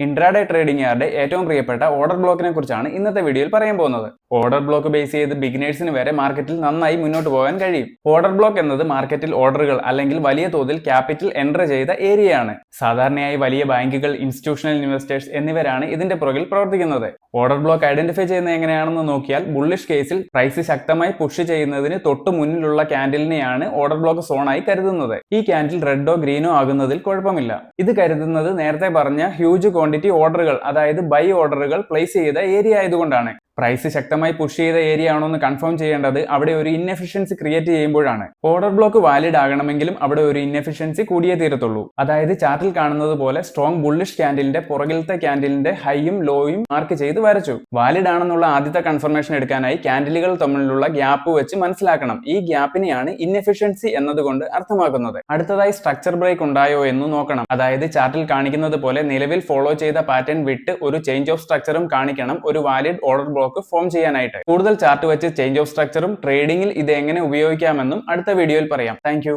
Intraday ട്രേഡിംഗുകാരുടെ ഏറ്റവും പ്രിയപ്പെട്ട order ബ്ലോക്കിനെ കുറിച്ചാണ് ഇന്നത്തെ വീഡിയോയിൽ പറയാൻ പോകുന്നത്. ഓർഡർ ബ്ലോക്ക് ബേസ് ചെയ്ത് ബിഗിനേഴ്സിന് വരെ മാർക്കറ്റിൽ നന്നായി മുന്നോട്ട് പോകാൻ കഴിയും. ഓർഡർ ബ്ലോക്ക് എന്നത് മാർക്കറ്റിൽ ഓർഡറുകൾ അല്ലെങ്കിൽ വലിയ തോതിൽ ക്യാപിറ്റൽ എൻറ്റർ ചെയ്ത ഏരിയയാണ്. സാധാരണയായി വലിയ ബാങ്കുകൾ, ഇൻസ്റ്റിറ്റ്യൂഷണൽ ഇൻവെസ്റ്റേഴ്സ് എന്നിവരാണ് ഇതിന്റെ പുറകിൽ പ്രവർത്തിക്കുന്നത്. ഓർഡർ ബ്ലോക്ക് ഐഡന്റിഫൈ ചെയ്യുന്നത് എങ്ങനെയാണെന്ന് നോക്കിയാൽ, ബുള്ളിഷ് കേസിൽ പ്രൈസ് ശക്തമായി പുഷ് ചെയ്യുന്നതിന് തൊട്ടു മുന്നിലുള്ള ക്യാൻഡിലിനെയാണ് ഓർഡർ ബ്ലോക്ക് സോണായി കരുതുന്നത്. ഈ ക്യാൻഡിൽ റെഡോ ഗ്രീനോ ആകുന്നതിൽ കുഴപ്പമില്ല. ഇത് കരുതുന്നത് നേരത്തെ പറഞ്ഞ ഹ്യൂജ് ക്വാണ്ടിറ്റി ഓർഡറുകൾ, അതായത് ബൈ ഓർഡറുകൾ പ്ലേസ് ചെയ്ത ഏരിയ ആയതുകൊണ്ടാണ്. പ്രൈസ് ശക്തമായി പുഷ് ചെയ്ത ഏരിയ ആണോ എന്ന് കൺഫേം ചെയ്യേണ്ടത് അവിടെ ഒരു ഇൻഎഫിഷ്യൻസി ക്രിയേറ്റ് ചെയ്യുമ്പോഴാണ്. ഓർഡർ ബ്ലോക്ക് വാലിഡ് ആകണമെങ്കിലും അവിടെ ഒരു ഇൻഎഫിഷ്യൻസി കൂടിയേ തീരത്തുള്ളൂ. അതായത് ചാർട്ടിൽ കാണുന്നത് പോലെ സ്ട്രോങ് ബുള്ളിഷ് ക്യാൻഡിലിന്റെ പുറകിലത്തെ ക്യാൻഡിലിന്റെ ഹൈയും ലോയും മാർക്ക് ചെയ്ത് വരച്ചു. വാലിഡ് ആണെന്നുള്ള ആദ്യത്തെ കൺഫർമേഷൻ എടുക്കാനായി ക്യാൻഡിലുകൾ തമ്മിലുള്ള ഗ്യാപ്പ് വെച്ച് മനസ്സിലാക്കണം. ഈ ഗ്യാപ്പിനെയാണ് ഇൻഎഫിഷ്യൻസി എന്നതുകൊണ്ട് അർത്ഥമാക്കുന്നത്. അടുത്തതായി സ്ട്രക്ചർ ബ്രേക്ക് ഉണ്ടായോ എന്ന് നോക്കണം. അതായത് ചാർട്ടിൽ കാണിക്കുന്നത് പോലെ നിലവിൽ ഫോളോ ചെയ്ത പാറ്റേൺ വിട്ട് ഒരു ചേഞ്ച് ഓഫ് സ്ട്രക്ചറും കാണിക്കണം ഒരു വാലിഡ് ഓർഡർ ബ്ലോക്ക് ഫോം ചെയ്യാനായിട്ട്. കൂടുതൽ ചാർട്ട് വെച്ച് ചേഞ്ച് ഓഫ് സ്ട്രക്ചറും ട്രേഡിംഗിൽ ഇത് എങ്ങനെ ഉപയോഗിക്കാമെന്നും അടുത്ത വീഡിയോയിൽ പറയാം. താങ്ക്